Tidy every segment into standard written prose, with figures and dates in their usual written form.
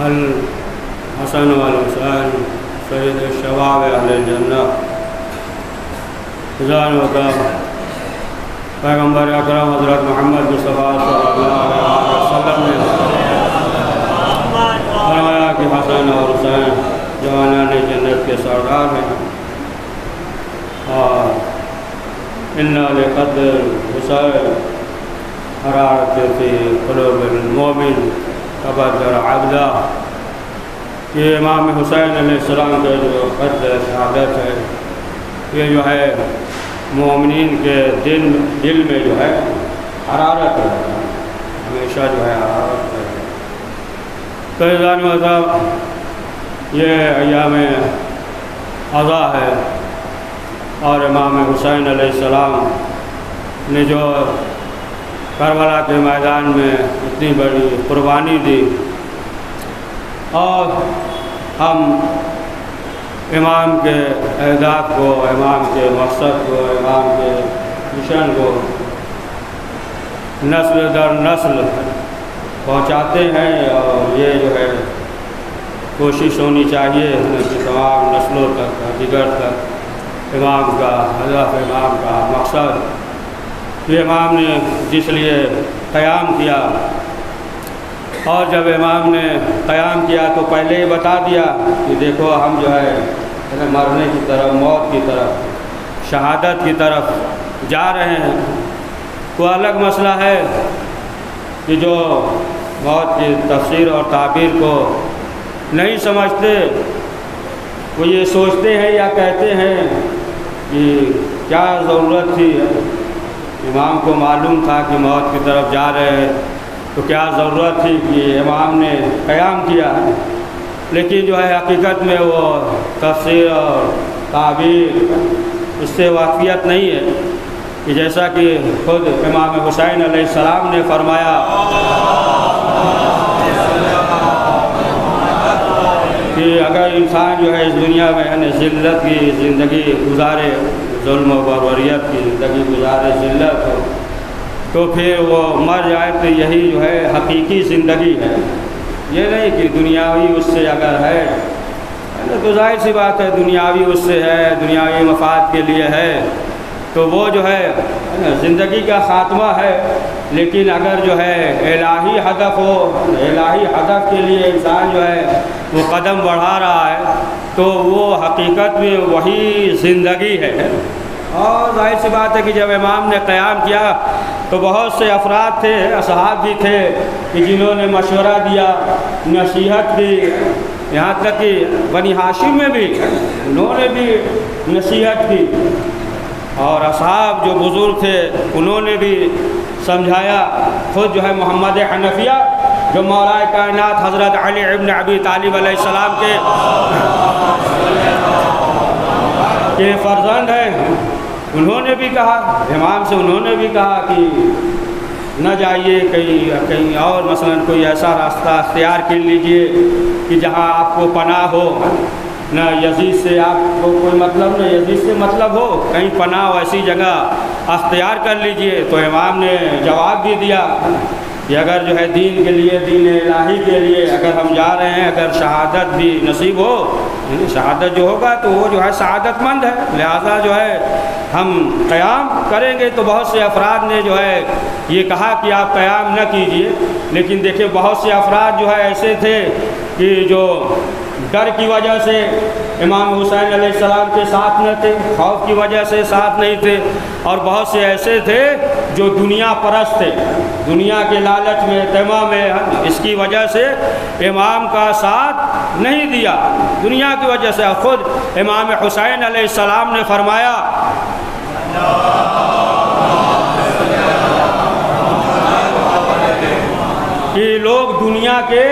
الحسن والحسین سید الشباب اہل الجنہ خزان وقام پیغمبر اکرم حضرت محمد مصطفیٰ صلی اللہ علیہ وسلم نے فرمایا کہ حسن اور حسین جوانان جنت کے سردار ہیں، اور اِنَّ لِقَدْرِ الْحُسَيْنِ حرارت فی قلوب المؤمن قدر عبدہ، یہ امام حسین علیہ السلام کے جو قدر شہادت ہے یہ جو ہے مومنین کے دل میں جو ہے حرارت ہے، ہمیشہ جو ہے حرارت ہے۔ تو اذان مذہب یہ ایام عزا ہے، اور امام حسین علیہ السلام نے جو کربلا کے میدان میں اتنی بڑی قربانی دی، اور ہم امام کے اہداف کو، امام کے مقصد کو، امام کے مشن کو نسل در نسل پہنچاتے ہیں، اور یہ جو ہے کوشش ہونی چاہیے کہ تمام نسلوں تک، دیگر تک امام کا ہدف، امام کا مقصد، یہ امام نے جس لیے قیام کیا، اور جب امام نے قیام کیا تو پہلے ہی بتا دیا کہ دیکھو ہم جو ہے مرنے کی طرف، موت کی طرف، شہادت کی طرف جا رہے ہیں۔ کوئی الگ مسئلہ ہے کہ جو موت کی تفسیر اور تعبیر کو نہیں سمجھتے، وہ یہ سوچتے ہیں یا کہتے ہیں کہ کیا ضرورت تھی، امام کو معلوم تھا کہ موت کی طرف جا رہے ہیں تو کیا ضرورت تھی کہ امام نے قیام کیا۔ لیکن جو ہے حقیقت میں وہ تفسیر اور تعبیر اس سے واقفیت نہیں ہے، کہ جیسا کہ خود امام حسین علیہ السلام نے فرمایا کہ اگر انسان جو ہے اس دنیا میں یعنی ذلت کی زندگی گزارے، ظلم و بربریت کی زندگی گزارے، ذلت ہو، تو پھر وہ مر جائے تو یہی جو ہے حقیقی زندگی ہے، یہ نہیں کہ دنیاوی اس سے اگر ہے تو ظاہر سی بات ہے دنیاوی اس سے ہے، دنیاوی مفاد کے لیے ہے تو وہ جو ہے زندگی کا خاتمہ ہے۔ لیکن اگر جو ہے الہی ہدف ہو، الہی ہدف کے لیے انسان جو ہے وہ قدم بڑھا رہا ہے تو وہ حقیقت میں وہی زندگی ہے۔ اور ظاہر سی بات ہے کہ جب امام نے قیام کیا تو بہت سے افراد تھے، اصحاب بھی تھے کہ جنہوں نے مشورہ دیا، نصیحت دی، یہاں تک کہ بنی ہاشم میں بھی انہوں نے بھی نصیحت کی، اور اصحاب جو بزرگ تھے انہوں نے بھی سمجھایا۔ خود جو ہے محمد حنفیہ جو مولا کائنات حضرت علی ابن ابی طالب علیہ السلام کے فرزند ہیں، انہوں نے بھی کہا، امام سے انہوں نے بھی کہا کہ نہ جائیے کہیں اور، مثلا کوئی ایسا راستہ اختیار کر لیجئے کہ جہاں آپ کو پناہ ہو، نہ یزید سے آپ کو کوئی مطلب، نہ یزید سے مطلب ہو، کہیں پناہ ہو ایسی جگہ اختیار کر لیجئے۔ تو امام نے جواب بھی دیا کہ اگر جو ہے دین کے لیے، دین الہی کے لیے اگر ہم جا رہے ہیں، اگر شہادت بھی نصیب ہو، شہادت جو ہوگا تو وہ جو ہے سعادت مند ہے، لہذا جو ہے ہم قیام کریں گے۔ تو بہت سے افراد نے جو ہے یہ کہا کہ آپ قیام نہ کیجئے، لیکن دیکھیں بہت سے افراد جو ہے ایسے تھے کہ جو ڈر کی وجہ سے امام حسین علیہ السلام کے ساتھ نہ تھے، خوف کی وجہ سے ساتھ نہیں تھے، اور بہت سے ایسے تھے جو دنیا پرست تھے، دنیا کے لالچ میں، طمع میں، اس کی وجہ سے امام کا ساتھ نہیں دیا، دنیا کی وجہ سے۔ خود امام حسین علیہ السلام نے فرمایا کہ لوگ دنیا کے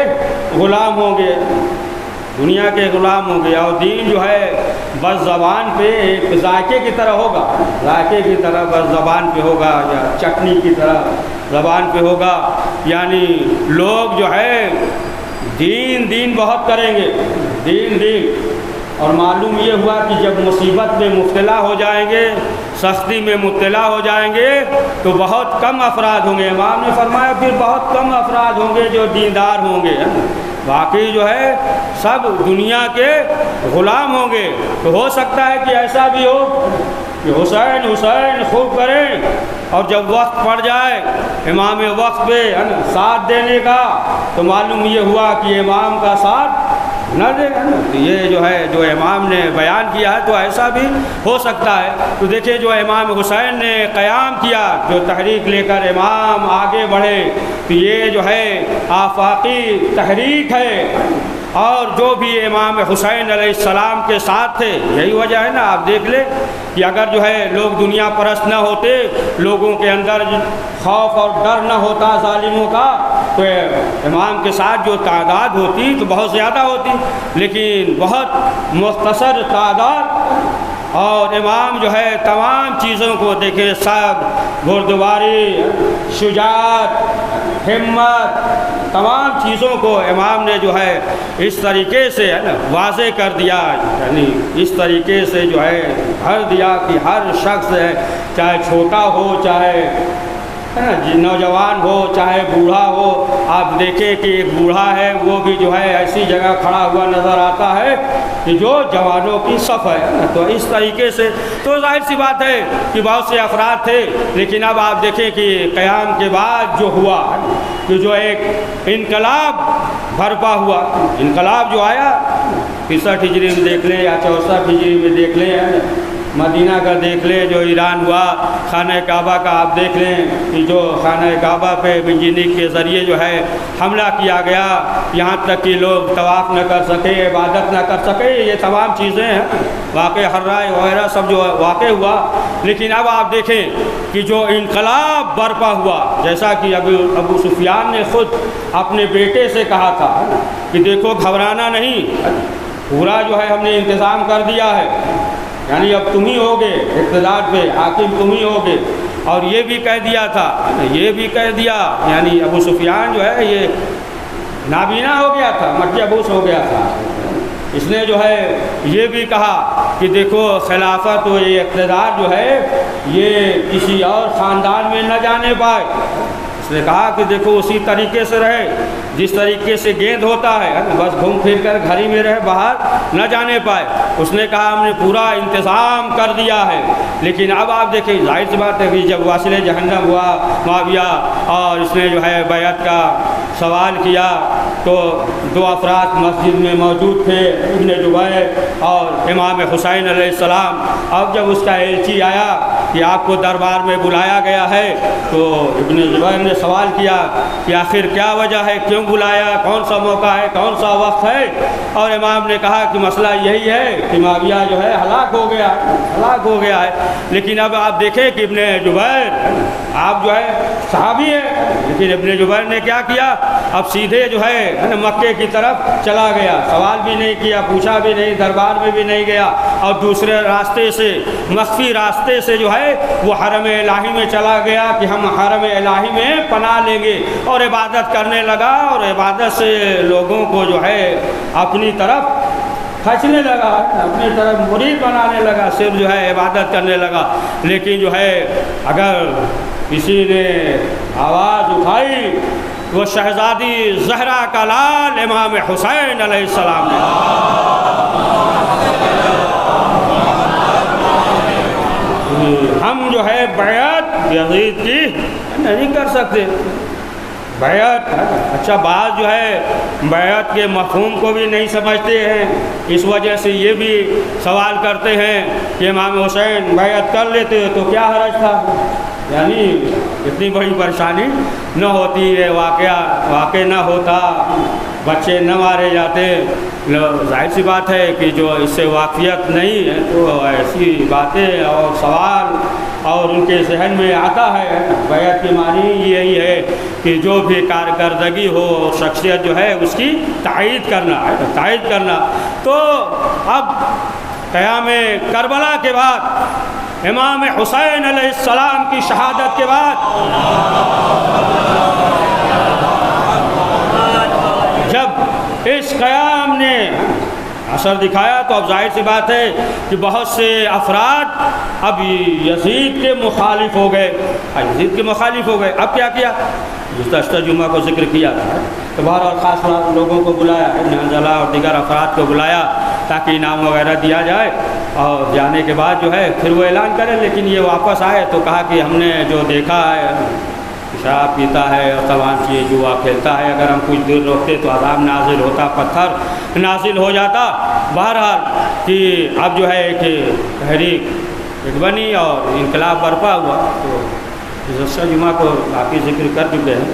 غلام ہوں گے، دنیا کے غلام ہوں گے، اور دین جو ہے بس زبان پہ ایک ذائقے کی طرح ہوگا، ذائقے کی طرح بس زبان پہ ہوگا، یا چٹنی کی طرح زبان پہ ہوگا، یعنی لوگ جو ہے دین بہت کریں گے، دین، اور معلوم یہ ہوا کہ جب مصیبت میں مبتلا ہو جائیں گے، سختی میں مبتلا ہو جائیں گے تو بہت کم افراد ہوں گے۔ امام نے فرمایا پھر بہت کم افراد ہوں گے جو دیندار ہوں گے، باقی جو ہے سب دنیا کے غلام ہوں گے۔ تو ہو سکتا ہے کہ ایسا بھی ہو کہ حسین حسین خوب کریں، اور جب وقت پڑ جائے امام وقت پہ ساتھ دینے کا تو معلوم یہ ہوا کہ امام کا ساتھ نہ دے گا۔ تو یہ جو ہے جو امام نے بیان کیا ہے تو ایسا بھی ہو سکتا ہے۔ تو دیکھیں جو امام حسین نے قیام کیا، جو تحریک لے کر امام آگے بڑھے، تو یہ جو ہے آفاقی تحریک ہے، اور جو بھی امام حسین علیہ السلام کے ساتھ تھے یہی وجہ ہے نا۔ آپ دیکھ لیں کہ اگر جو ہے لوگ دنیا پرست نہ ہوتے، لوگوں کے اندر خوف اور ڈر نہ ہوتا ظالموں کا، تو امام کے ساتھ جو تعداد ہوتی تو بہت زیادہ ہوتی، لیکن بہت مختصر تعداد، اور امام جو ہے تمام چیزوں کو دیکھے، سب بردباری، شجاعت، ہمت، تمام چیزوں کو امام نے جو ہے اس طریقے سے ہے نا واضح کر دیا، یعنی اس طریقے سے جو ہے بھر دیا کہ ہر شخص ہے، چاہے چھوٹا ہو، چاہے نوجوان ہو، چاہے بوڑھا ہو۔ آپ دیکھیں کہ ایک بوڑھا ہے وہ بھی جو ہے ایسی جگہ کھڑا ہوا نظر آتا ہے کہ جو جوانوں کی صف ہے۔ تو اس طریقے سے تو ظاہر سی بات ہے کہ بہت سے افراد تھے، لیکن اب آپ دیکھیں کہ قیام کے بعد جو ہوا کہ جو ایک انقلاب برپا ہوا، انقلاب جو آیا 65 ہجری میں دیکھ لیں یا 64 ہجری میں دیکھ لیں، مدینہ کا دیکھ لیں جو ایران ہوا، خانہ کعبہ کا آپ دیکھ لیں کہ جو خانہ کعبہ پہ منجنیق کے ذریعے جو ہے حملہ کیا گیا، یہاں تک کہ لوگ طواف نہ کر سکے، عبادت نہ کر سکے، یہ تمام چیزیں ہیں واقع حرائے وغیرہ سب جو واقع ہوا۔ لیکن اب آپ دیکھیں کہ جو انقلاب برپا ہوا، جیسا کہ ابو سفیان نے خود اپنے بیٹے سے کہا تھا کہ دیکھو گھبرانا نہیں، پورا جو ہے ہم نے انتظام کر دیا ہے، یعنی اب تم ہی ہوگے اقتدار پہ، حاکم تم ہی ہوگے۔ اور یہ بھی کہہ دیا تھا، یہ بھی کہہ دیا، یعنی ابو سفیان جو ہے یہ نابینا ہو گیا تھا، مٹی ابوس ہو گیا تھا۔ اس نے جو ہے یہ بھی کہا کہ دیکھو خلافت و یہ اقتدار جو ہے یہ کسی اور خاندان میں نہ جانے پائے۔ اس نے کہا کہ دیکھو اسی طریقے سے رہے جس طریقے سے گیند ہوتا ہے، بس گھوم پھر کر گھر ہی میں رہے، باہر نہ جانے پائے۔ اس نے کہا ہم نے پورا انتظام کر دیا ہے۔ لیکن اب آپ دیکھیں ظاہر سی بات ہے کہ جب واصل جہنم ہوا معاویہ اور اس نے جو ہے بیعت کا سوال کیا تو دو افراد مسجد میں موجود تھے، ابن جبیر اور امام حسین علیہ السلام۔ اب جب اس کا ایلچی آیا کہ آپ کو دربار میں بلایا گیا ہے تو ابن زبیر نے سوال کیا کہ آخر کیا وجہ ہے، کیوں بلایا، کون سا موقع ہے، کون سا وقت ہے؟ اور امام نے کہا کہ مسئلہ یہی ہے کہ معاویہ جو ہے ہلاک ہو گیا ہے۔ لیکن اب آپ دیکھیں کہ ابن جبیر آپ جو ہے صحابی ہے، لیکن ابن جبیر نے کیا کیا، اب سیدھے جو ہے مکے کی طرف چلا گیا، سوال بھی نہیں کیا، پوچھا بھی نہیں، دربار میں بھی نہیں گیا، اور دوسرے راستے سے مخفی راستے سے جو ہے وہ حرم الہی میں چلا گیا کہ ہم حرم الہی میں پناہ لیں گے، اور عبادت کرنے لگا، اور عبادت سے لوگوں کو جو ہے اپنی طرف کھینچنے لگا، اپنی طرف مرید بنانے لگا، صرف جو ہے عبادت کرنے لگا۔ لیکن جو ہے اگر کسی نے آواز اٹھائی وہ شہزادی زہرا کا لال امام حسین علیہ السلام نے، ہم جو ہے بیعت یزید کی نہیں کر سکتے۔ بیعت اچھا بعض جو ہے بیعت کے مفہوم کو بھی نہیں سمجھتے ہیں، اس وجہ سے یہ بھی سوال کرتے ہیں کہ امام حسین بیعت کر لیتے تو کیا حرج تھا، یعنی اتنی بڑی پریشانی نہ ہوتی ہے، واقع نہ ہوتا، بچے نہ مارے جاتے۔ ظاہر سی بات ہے کہ جو اس سے واقفیت نہیں ہے تو ایسی باتیں اور سوال اور ان کے ذہن میں آتا ہے۔ بیعت کی معنی یہی ہے کہ جو بھی کارکردگی ہو، شخصیت جو ہے اس کی تائید کرنا۔ تو اب قیام کربلا کے بعد، امام حسین علیہ السلام کی شہادت کے بعد، جب اس قیام نے اثر دکھایا تو اب ظاہر سی بات ہے کہ بہت سے افراد اب یزید کے مخالف ہو گئے، اب کیا کیا، گزشتہ جمعہ کو ذکر کیا تھا، تو بہرحال خاص لوگوں کو بلایا، ابن حنظلہ اور دیگر افراد کو بلایا تاکہ انعام وغیرہ دیا جائے، اور جانے کے بعد جو ہے پھر وہ اعلان کرے. لیکن یہ واپس آئے تو کہا کہ ہم نے جو دیکھا ہے شراب پیتا ہے اور تمام چیز جوا کھیلتا ہے، اگر ہم کچھ دیر روکتے تو عذاب نازل ہوتا، پتھر نازل ہو جاتا. بہرحال کہ اب جو ہے کہ تحریک ایک بنی اور انقلاب برپا ہوا. تو گزشتہ جمعہ کو کافی ذکر کر چکے ہیں.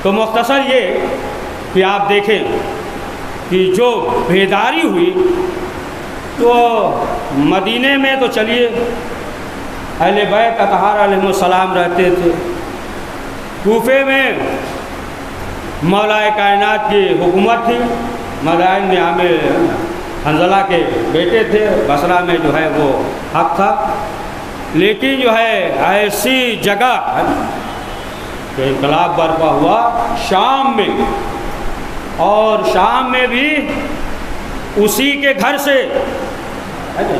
تو مختصر یہ کہ آپ دیکھیں کہ جو بیداری ہوئی تو مدینے میں تو چلیے اہل بیت اطہار علیہ السلام رہتے تھے، کوفے میں مولا کائنات کی حکومت تھی، مدائن میں عامر حنظلہ کے بیٹے تھے، بصرہ میں جو ہے وہ حق تھا. لیکن جو ہے ایسی جگہ کہ انقلاب برپا ہوا شام میں، اور شام میں بھی اسی کے گھر سے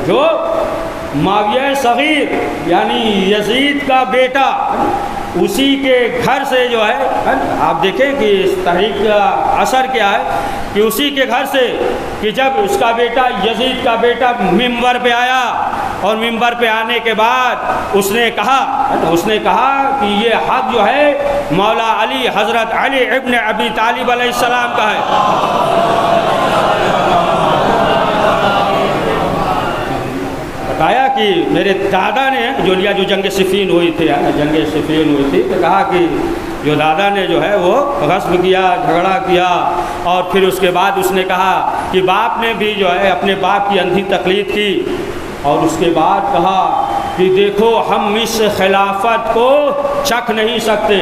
جو معاویہ صغیر یعنی یزید کا بیٹا، اسی کے گھر سے جو ہے آپ دیکھیں کہ اس تحریک کا اثر کیا ہے کہ اسی کے گھر سے کہ جب اس کا بیٹا یزید کا بیٹا منبر پہ آیا، اور منبر پہ آنے کے بعد اس نے کہا کہ یہ حق جو ہے مولا علی، حضرت علی ابن ابی طالب علیہ السلام کا ہے. بتایا کہ میرے دادا نے جو جنگ صفین ہوئی تھی، تو کہا کہ جو دادا نے جو ہے وہ غصب کیا، جھگڑا کیا، اور پھر اس کے بعد اس نے کہا کہ باپ نے بھی جو ہے اپنے باپ کی اندھی تقلید کی، اور اس کے بعد کہا کہ دیکھو ہم اس خلافت کو چکھ نہیں سکتے،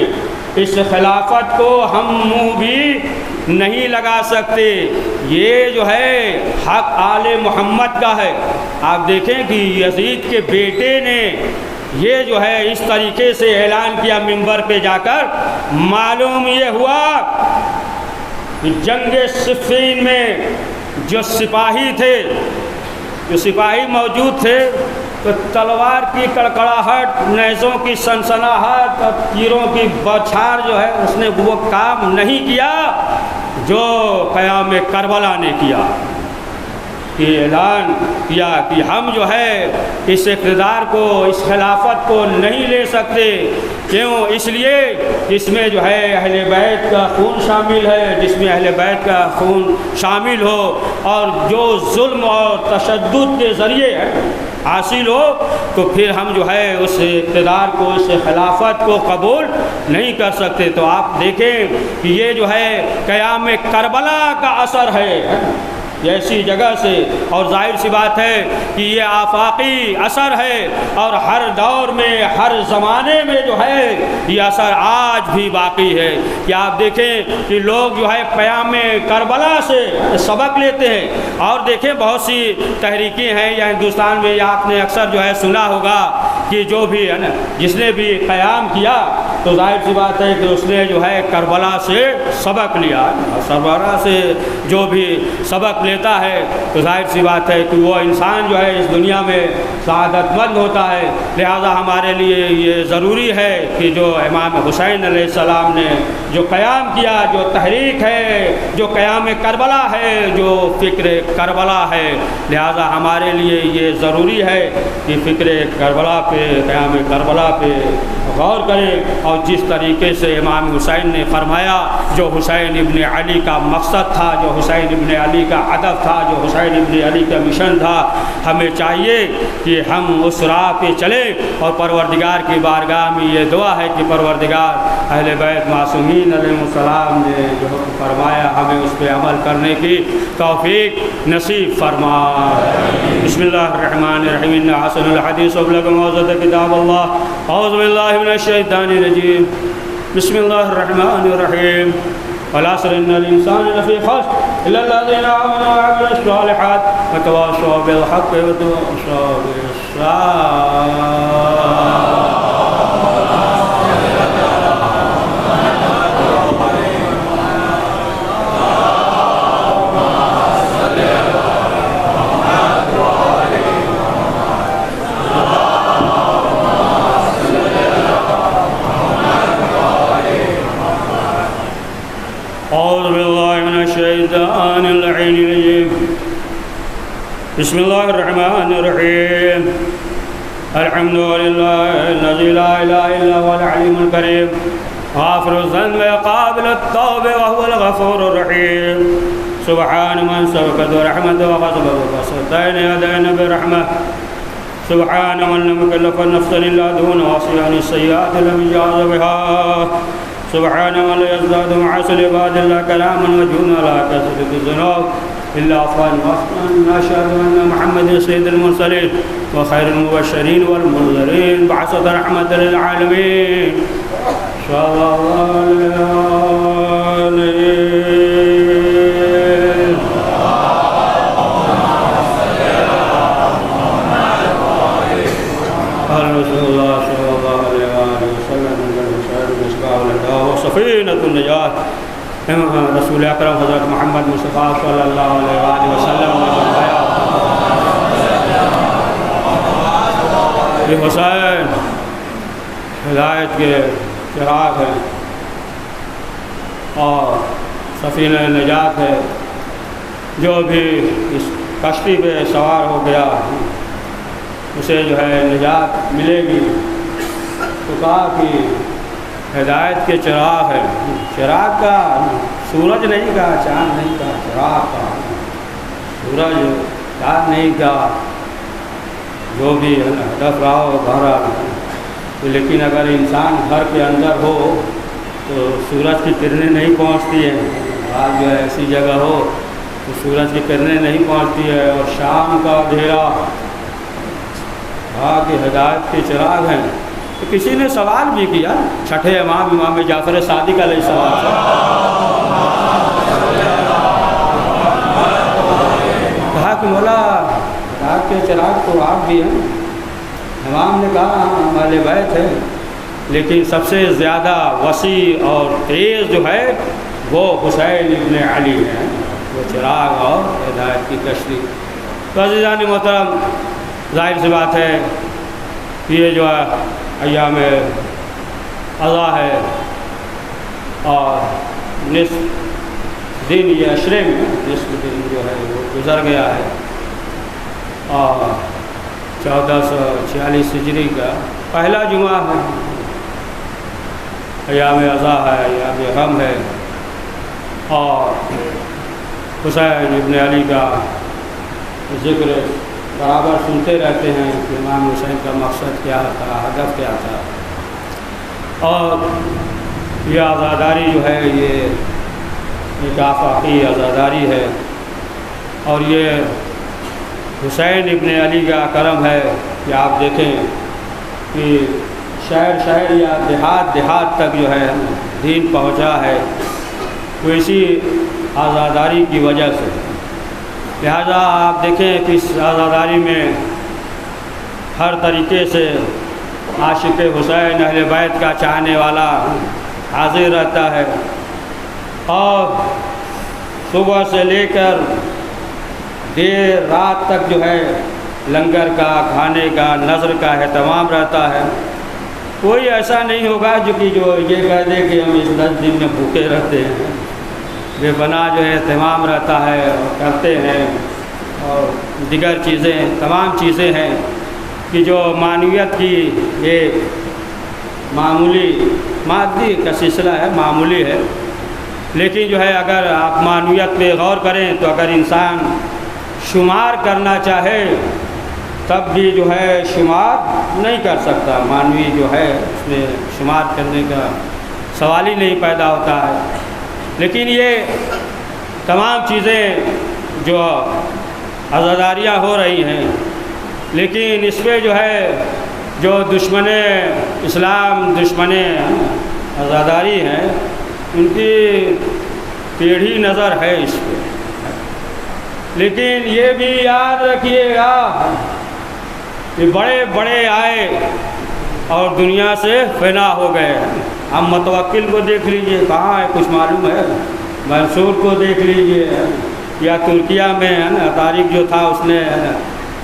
اس خلافت کو ہم منہ بھی نہیں لگا سکتے، یہ جو ہے حق آل محمد کا ہے. آپ دیکھیں کہ یزید کے بیٹے نے یہ جو ہے اس طریقے سے اعلان کیا منبر پہ جا کر. معلوم یہ ہوا کہ جنگ صفین میں جو سپاہی تھے، جو سپاہی موجود تھے، تو تلوار کی کڑکڑاہٹ، نیزوں کی سنسناہٹ اور تیروں کی بوچھار جو ہے اس نے وہ کام نہیں کیا جو قیام کربلا نے کیا، کہ اعلان کیا کہ ہم جو ہے اس اقتدار کو، اس خلافت کو نہیں لے سکتے. کیوں؟ اس لیے اس میں جو ہے اہل بیت کا خون شامل ہے، جس میں اہل بیت کا خون شامل ہو، اور جو ظلم اور تشدد کے ذریعے حاصل ہو، تو پھر ہم جو ہے اس اقتدار کو، اس خلافت کو قبول نہیں کر سکتے. تو آپ دیکھیں کہ یہ جو ہے قیام کربلا کا اثر ہے ایسی جگہ سے، اور ظاہر سی بات ہے کہ یہ آفاقی اثر ہے، اور ہر دور میں، ہر زمانے میں جو ہے یہ اثر آج بھی باقی ہے. کہ آپ دیکھیں کہ لوگ جو ہے قیام کربلا سے سبق لیتے ہیں. اور دیکھیں بہت سی تحریکیں ہیں یا ہندوستان میں، یا آپ نے اکثر جو ہے سنا ہوگا کہ جو بھی ہے نا، جس نے بھی قیام کیا تو ظاہر سی بات ہے کہ اس نے جو ہے کربلا سے سبق لیا. کربلا سے جو بھی سبق لیتا ہے تو ظاہر سی بات ہے کہ وہ انسان جو ہے اس دنیا میں سعادت مند ہوتا ہے. لہذا ہمارے لیے یہ ضروری ہے کہ جو امام حسین علیہ السلام نے جو قیام کیا، جو تحریک ہے، جو قیام کربلا ہے، جو فکر کربلا ہے، لہذا ہمارے لیے یہ ضروری ہے کہ فکر کربلا پہ، قیام کربلا پہ غور کریں. اور جس طریقے سے امام حسین نے فرمایا، جو حسین ابن علی کا مقصد تھا، جو حسین ابن علی کا ہدف تھا، جو حسین ابن علی کا مشن تھا، ہمیں چاہیے کہ ہم اس راہ پہ چلیں. اور پروردگار کی بارگاہ میں یہ دعا ہے کہ پروردگار اہل بیت معصومین علیہ السلام نے جو فرمایا ہمیں اس پہ عمل کرنے کی توفیق نصیب فرما. بسم اللہ الرحمن الرحیم. ان احسن الحدیث ابلغ ما وزن کتاب اللہ. اعوذ باللہ من الشیطان الرجیم. بسم اللہ الرحمن الرحیم. والعصر ان الانسان لفی خسر الا الذین آمنوا وعملوا الصالحات وتواصوا بالحق وتواصوا بالصبر. الشيطان اللعين الرجيم بسم الله الرحمن الرحيم الحمد لله الذي لا إله إلا هو العليم الكريم غافر الذنب قابل التوب وهو الغفور الرحيم سبحان من سبقت رحمته وغضبه وصدين يدين برحمه سبحان من لم يكلف النفس إلا دون وصيان السيئات لم يجاز بها سبحان من لا يزداد مع عباد الله كلاما وجهنا لا كسر الذنوب إلا عفوا وأصلا أشهد أن محمد سيد المرسلين وخير المبشرين والمنذرين بعثة رحمة للعالمين صلى الله عليه رسول الله صلى الله عليه وسلم وسفينة النجاة رسول اکرم حضرت محمد مصطفیٰ صلی اللہ علیہ وسلم یہ حسین ہدایت کے چراغ ہے اور سفینہ نجات ہے. جو بھی اس کشتی پہ سوار ہو گیا اسے جو ہے نجات ملے گی. تو کہا کہ ہدایت کے چراغ ہے. چراغ کا سورج نہیں کا، چاند نہیں کا، چراغ کا. سورج چاند نہیں کا، جو بھی ہدف رہا ہو بہرحال. لیکن اگر انسان گھر کے اندر ہو تو سورج کی کرنیں نہیں پہنچتی ہیں. آج جو ہے ایسی جگہ ہو تو سورج کی کرنیں نہیں پہنچتی ہے. اور شام کا اندھیرا کہ ہدایت کے چراغ ہیں. تو کسی نے سوال بھی کیا چھٹے امام جعفر صادق علیہ السلام سے، کہا کہ مولا ہدایت کے چراغ تو آپ بھی ہیں. امام نے کہا ہم اہل بیت ہیں، لیکن سب سے زیادہ وسیع اور تیز جو ہے وہ حسین ابن علی ہیں، وہ چراغ اور ہدایت کی کشتی. تو عزیزان محترم، ظاہر سی بات ہے یہ جو ہے ایام اضحیٰ ہے اور نصف دن یہ عشرے میں نصف دن جو ہے وہ گزر گیا ہے. اور 1446 ہجری کا پہلا جمعہ ہے. ایام اضحیٰ ہے، ایام غم ہے. اور حسین ابن علی کا ذکر برابر سنتے رہتے ہیں کہ امام حسین کا مقصد کیا تھا، ہدف کیا تھا. اور یہ عزاداری جو ہے یہ ایک آفاقی عزاداری ہے. اور یہ حسین ابن علی کا کرم ہے کہ آپ دیکھیں کہ شہر شہر یا دیہات دیہات تک جو ہے دین پہنچا ہے وہ اسی عزاداری کی وجہ سے. لہذا آپ دیکھیں کہ اس عزاداری میں ہر طریقے سے عاشق حسین اہل بیت کا چاہنے والا حاضر رہتا ہے. اور صبح سے لے کر دیر رات تک جو ہے لنگر کا، کھانے کا، نظر کا اہتمام رہتا ہے. کوئی ایسا نہیں ہوگا جو یہ کہہ دے کہ ہم اس 10 دن میں بھوکے رہتے ہیں. بے پناہ جو ہے اہتمام رہتا ہے اور کرتے ہیں. اور دیگر چیزیں تمام چیزیں ہیں کہ جو معنویت کی ایک معمولی مادی کا سلسلہ ہے، معمولی ہے. لیکن جو ہے اگر آپ معنویت پہ غور کریں تو اگر انسان شمار کرنا چاہے تب بھی جو ہے شمار نہیں کر سکتا. معنوی جو ہے اس میں شمار کرنے کا سوال ہی نہیں پیدا ہوتا ہے. لیکن یہ تمام چیزیں جو عزاداریاں ہو رہی ہیں، لیکن اس پہ جو ہے جو دشمن اسلام، دشمن عزاداری ہیں، ان کی ٹیڑھی نظر ہے اس پہ. لیکن یہ بھی یاد رکھیے گا کہ بڑے بڑے آئے اور دنیا سے فنا ہو گئے. ہم متوکل کو دیکھ لیجئے، کہاں ہے کچھ معلوم ہے. منصور کو دیکھ لیجئے، یا ترکیہ میں ہے نا طارق جو تھا اس نے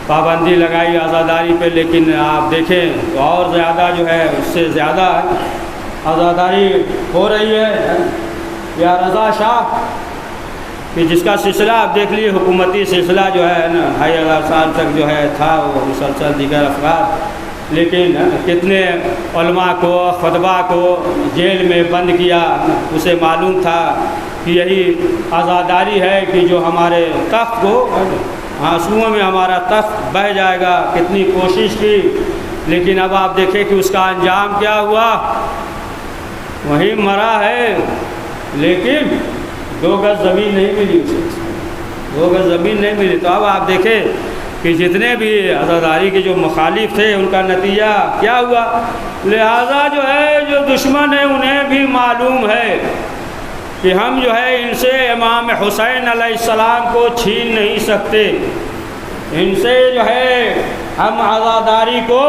پابندی لگائی عزاداری پہ. لیکن آپ دیکھیں تو اور زیادہ جو ہے اس سے زیادہ عزاداری ہو رہی ہے. یا رضا شاہ کہ جس کا سلسلہ آپ دیکھ لیے حکومتی سلسلہ جو ہے نا 2500 سال تک جو ہے تھا وہ مسلسل دیگر افراد، لیکن کتنے علماء کو خطبہ کو جیل میں بند کیا، اسے معلوم تھا کہ یہی عزاداری ہے کہ جو ہمارے تخت کو آنسوؤں میں ہمارا تخت بہہ جائے گا، کتنی کوشش کی، لیکن اب آپ دیکھیں کہ اس کا انجام کیا ہوا، وہیں مرا ہے، لیکن 2 گز زمین نہیں ملی اسے، 2 گز زمین نہیں ملی۔ تو اب آپ دیکھیں کہ جتنے بھی عزاداری کے جو مخالف تھے ان کا نتیجہ کیا ہوا۔ لہذا جو ہے جو دشمن ہے انہیں بھی معلوم ہے کہ ہم جو ہے ان سے امام حسین علیہ السلام کو چھین نہیں سکتے، ان سے جو ہے ہم عزاداری کو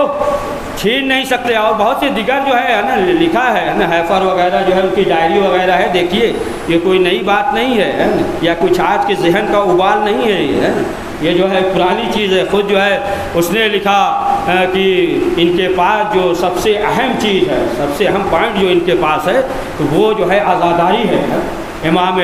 چھین نہیں سکتے۔ اور بہت سے دیگر جو ہے نا لکھا ہے نا، حیفر وغیرہ جو ہے ان کی ڈائری وغیرہ ہے، دیکھیے یہ کوئی نئی بات نہیں ہے یا کچھ آج کے ذہن کا ابال نہیں ہے، یہ جو ہے پرانی چیز ہے۔ خود جو ہے اس نے لکھا کہ ان کے پاس جو سب سے اہم چیز ہے، سب سے اہم پوائنٹ جو ان کے پاس ہے وہ جو ہے عزاداری ہے، امام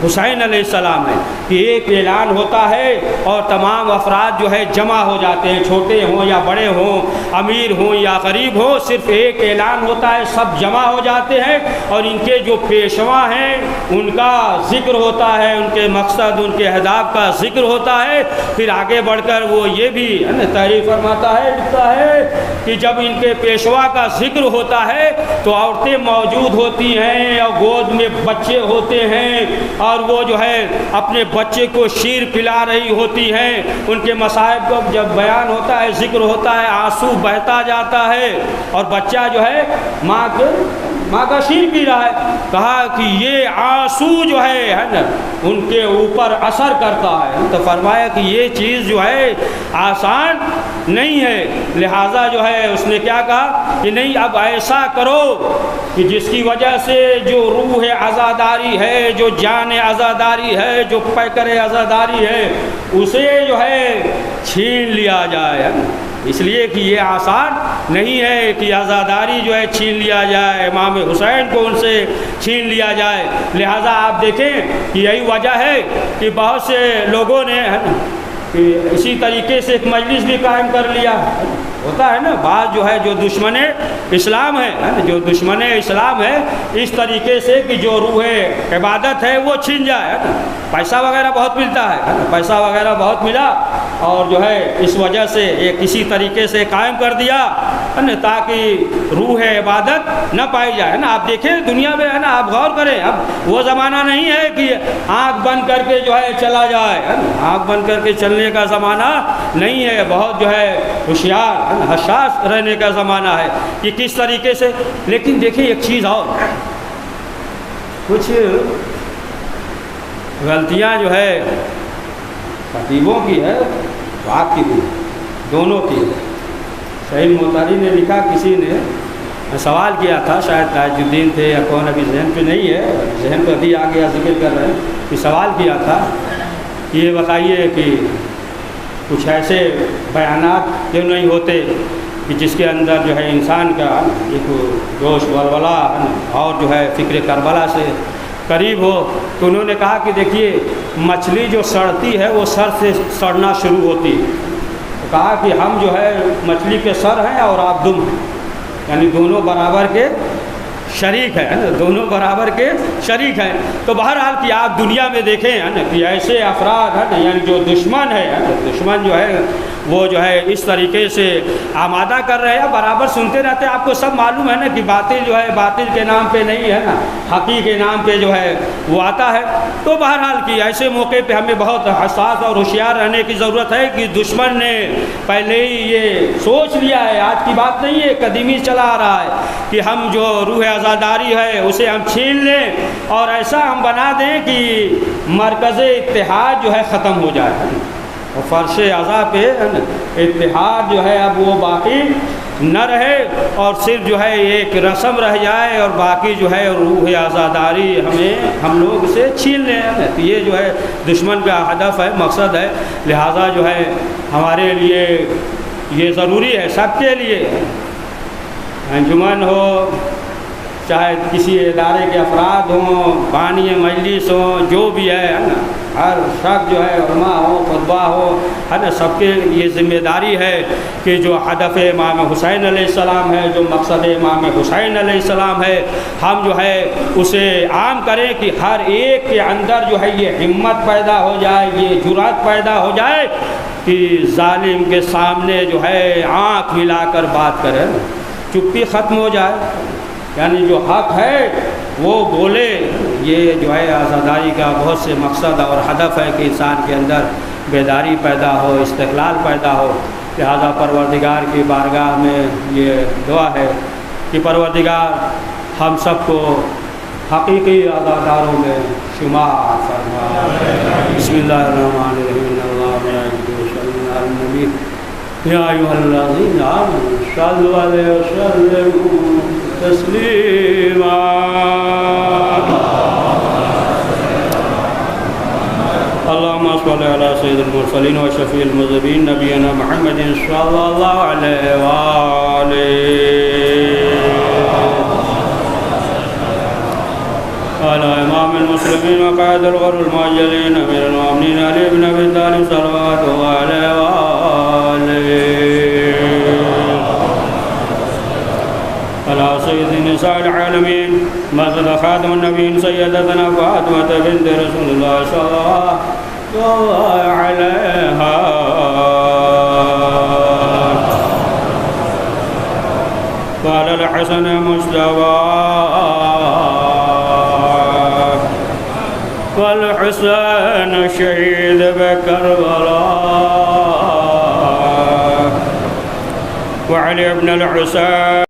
حسین علیہ السلام ہے، کہ ایک اعلان ہوتا ہے اور تمام افراد جو ہے جمع ہو جاتے ہیں، چھوٹے ہوں یا بڑے ہوں، امیر ہوں یا غریب ہوں، صرف ایک اعلان ہوتا ہے، سب جمع ہو جاتے ہیں اور ان کے جو پیشوا ہیں ان کا ذکر ہوتا ہے، ان کے مقصد ان کے اہداف کا ذکر ہوتا ہے۔ پھر آگے بڑھ کر وہ یہ بھی تعریف فرماتا ہے، لکھتا ہے کہ جب ان کے پیشوا کا ذکر ہوتا ہے تو عورتیں موجود ہوتی ہیں اور گود میں بچے ہوتے ہیں اور وہ جو ہے اپنے بچے کو شیر پلا رہی ہوتی ہیں، ان کے مصائب کو جب بیان ہوتا ہے، ذکر ہوتا ہے، آنسو بہتا جاتا ہے اور بچہ جو ہے ماں کا شیر پی رہا ہے۔ کہا کہ یہ آنسو جو ہے نا ان کے اوپر اثر کرتا ہے، تو فرمایا کہ یہ چیز جو ہے آسان نہیں ہے، لہٰذا جو ہے اس نے کیا کہا کہ نہیں، اب ایسا کرو کہ جس کی وجہ سے جو روح عزاداری ہے، جو جان عزاداری ہے، جو پیکر عزاداری ہے، اسے جو ہے چھین لیا جائے۔ اس لیے کہ یہ آسان نہیں ہے کہ عزاداری جو ہے چھین لیا جائے، امام حسین کو ان سے چھین لیا جائے۔ لہٰذا آپ دیکھیں کہ یہی وجہ ہے کہ بہت سے لوگوں نے اسی طریقے سے ایک مجلس بھی قائم کر لیا۔ ہوتا ہے نا بعض جو ہے جو دشمن اسلام ہے، جو دشمن اسلام ہے، اس طریقے سے کہ جو روح عبادت ہے وہ چھین جائے، پیسہ وغیرہ بہت ملتا ہے، پیسہ وغیرہ بہت ملا اور جو ہے اس وجہ سے یہ کسی طریقے سے قائم کر دیا تاکہ روح عبادت نہ پائی جائے نا۔ آپ دیکھیں دنیا میں ہے نا، آپ غور کریں، اب وہ زمانہ نہیں ہے کہ آنکھ بند کر کے جو ہے چلا جائے، آنکھ بند کر کے چلنے کا زمانہ نہیں ہے، بہت جو ہے ہوشیار حساس رہنے کا زمانہ ہے کہ کس طریقے سے۔ لیکن دیکھیں ایک چیز اور، کچھ غلطیاں جو ہے خطیبوں کی ہے، آپ کی بھی، دونوں کی۔ شہید موتاری نے لکھا، کسی نے سوال کیا تھا، شاید تاج الدین تھے یا کون، ابھی ذہن پہ نہیں ہے، ذہن پہ ابھی آ گیا، ذکر کر رہے ہیں کہ سوال کیا تھا، یہ بتائیے کہ کچھ ایسے بیانات کیوں نہیں ہوتے کہ جس کے اندر جو ہے انسان کا ایک جوش ولولہ اور جو ہے فکر کربلا سے قریب ہو۔ تو انہوں نے کہا کہ دیکھیے مچھلی جو سڑتی ہے وہ سر سے سڑنا شروع ہوتی ہے، کہا کہ ہم جو ہے مچھلی کے سر ہیں اور آپ دم ہیں، یعنی دونوں برابر کے شریک ہیں، دونوں برابر کے شریک ہیں۔ تو بہرحال کہ آپ دنیا میں دیکھیں کہ ایسے افراد ہیں یعنی جو دشمن ہے، دشمن جو ہے وہ جو ہے اس طریقے سے آمادہ کر رہے ہیں، برابر سنتے رہتے ہیں۔ آپ کو سب معلوم ہے نا کہ باطل جو ہے باطل کے نام پہ نہیں ہے نا، حقی کے نام پہ جو ہے وہ آتا ہے۔ تو بہرحال کہ ایسے موقع پہ ہمیں بہت حساس اور ہوشیار رہنے کی ضرورت ہے کہ دشمن نے پہلے ہی یہ سوچ لیا ہے، آج کی بات نہیں ہے، قدیمی چلا آ رہا ہے کہ ہم جو روح عزاداری ہے اسے ہم چھین لیں اور ایسا ہم بنا دیں کہ مرکز اتحاد جو ہے ختم ہو جائے، اور فرش اعضاء پہ اتحاد جو ہے اب وہ باقی نہ رہے اور صرف جو ہے ایک رسم رہ جائے اور باقی جو ہے روح عزاداری ہم لوگ اسے چھین لیں۔ تو یہ جو ہے دشمن کا ہدف ہے، مقصد ہے۔ لہٰذا جو ہے ہمارے لیے یہ ضروری ہے، سب کے لیے، انجمن ہو چاہے کسی ادارے کے افراد ہوں، بانی مجلس ہوں، جو بھی ہے نا، ہر شخص جو ہے علماء ہو خطبہ ہو ہے نا، سب کے یہ ذمہ داری ہے کہ جو ہدف امام حسین علیہ السلام ہے، جو مقصد امام حسین علیہ السلام ہے، ہم جو ہے اسے عام کریں کہ ہر ایک کے اندر جو ہے یہ ہمت پیدا ہو جائے، یہ جرأت پیدا ہو جائے کہ ظالم کے سامنے جو ہے آنکھ ملا کر بات کرے، چپی ختم ہو جائے، یعنی جو حق ہے وہ بولے۔ یہ جو ہے آزاداری کا بہت سے مقصد اور ہدف ہے کہ انسان کے اندر بیداری پیدا ہو، استقلال پیدا ہو۔ لہذا پروردگار کی بارگاہ میں یہ دعا ہے کہ پروردگار ہم سب کو حقیقی عزاداروں میں شمار فرما۔ بسم اللہ الرحمن الرحیم، اللہم صل علی النبی یا ایھا الذین آمنوا صلوا علیہ وسلموا تسلیما۔ اللہم صل علی سید المرسلین و شفیع المذنبین نبینا محمد صلی اللہ علیہ وآلہ على امام المسلمین و قائد الغر المعجلین امیر المؤمنین علی بن ابی طالب صلوات اللہ علیہ وآلہ على سید نساء العالمین مسجد خاتم النبیین سیدتنا فاطمہ بنت رسول اللہ صلی اللہ علیہ قال الحسن مصطفى والحسين شهيد بكربلاء وعلي بن الحسين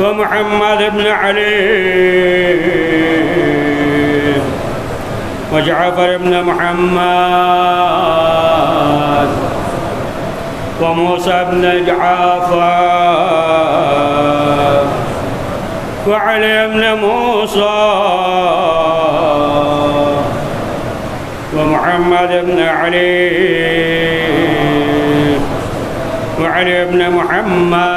ومحمد بن علي وجعفر بن محمد وموسى بن جعفر وعلي بن موسى ومحمد بن علي وعلي بن محمد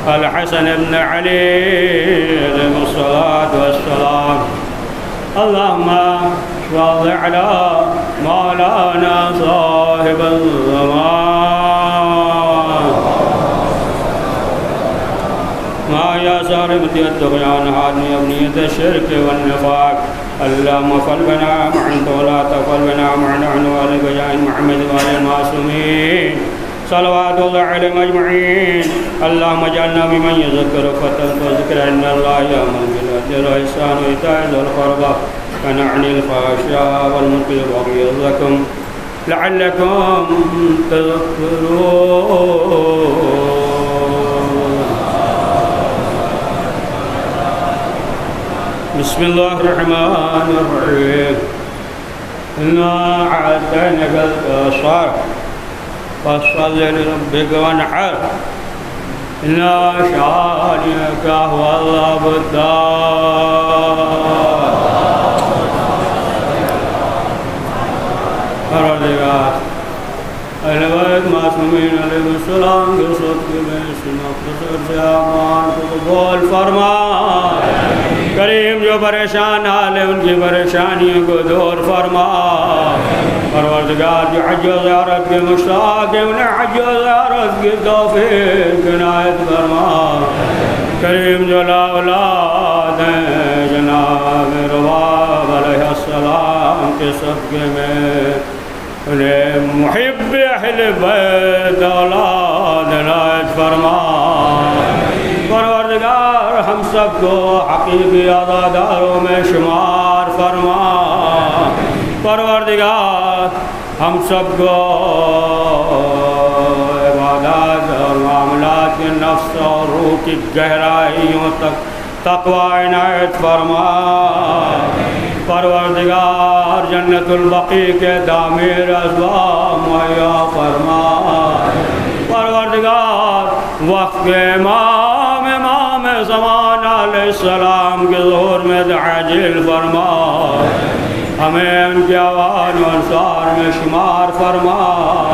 الحسن بن علي عليهم الصلاة والسلام۔ اللهم صل على مولانا صاحب الزمان ما يا صارمة الطغيان هادني أبنية الشرك والنفاق، اللهم فل بنا معن ولا تفل بنا معن وعلى بجاه محمد وعلى المعصومين صلوات الله عليهم أجمعين۔ اللهم اجعلنا ممن يذكر وذكر إن الله يأمر بالعدل والإحسان وإيتاء ذي القربى وينهى عن الفحشاء والمنكر والبغي يعظكم لعلكم تذكرون۔ بسم الله الرحمن الرحيم، إنا أعطيناك الكوثر فصل لربك وانحر إن شانئك هو الأبتر۔ پروردگار اہل بیت معصومین علیہ السلام کے صدقے میں اس مختصر سے اعمال کو قبول فرما۔ کریم جو پریشان حال ہے ان کی پریشانیوں کو دور فرما۔ پروردگار جو حج و زیارت کے مشتاق ہیں انہیں حج و زیارت کی توفیق عنایت فرما۔ کریم جو لا اولاد ہیں جناب رباب علیہ السلام کے صدقے میں انہیں محب اہل بیت اولاد عنایت فرما۔ پروردگار ہم سب کو حقیقی عزاداروں میں شمار فرما۔ پروردگار ہم سب کو عبادات اور معاملات کے نفس اور روح کی گہرائیوں تک تقوی عنایت فرما۔ پروردگار جنت البقیع کے تعمیر ازواج مہیا فرما۔ پروردگار وقت امام زمان علیہ السلام کے ظہور میں عاجل فرما۔ ہمیں ان کے اوان و انصار میں شمار فرما۔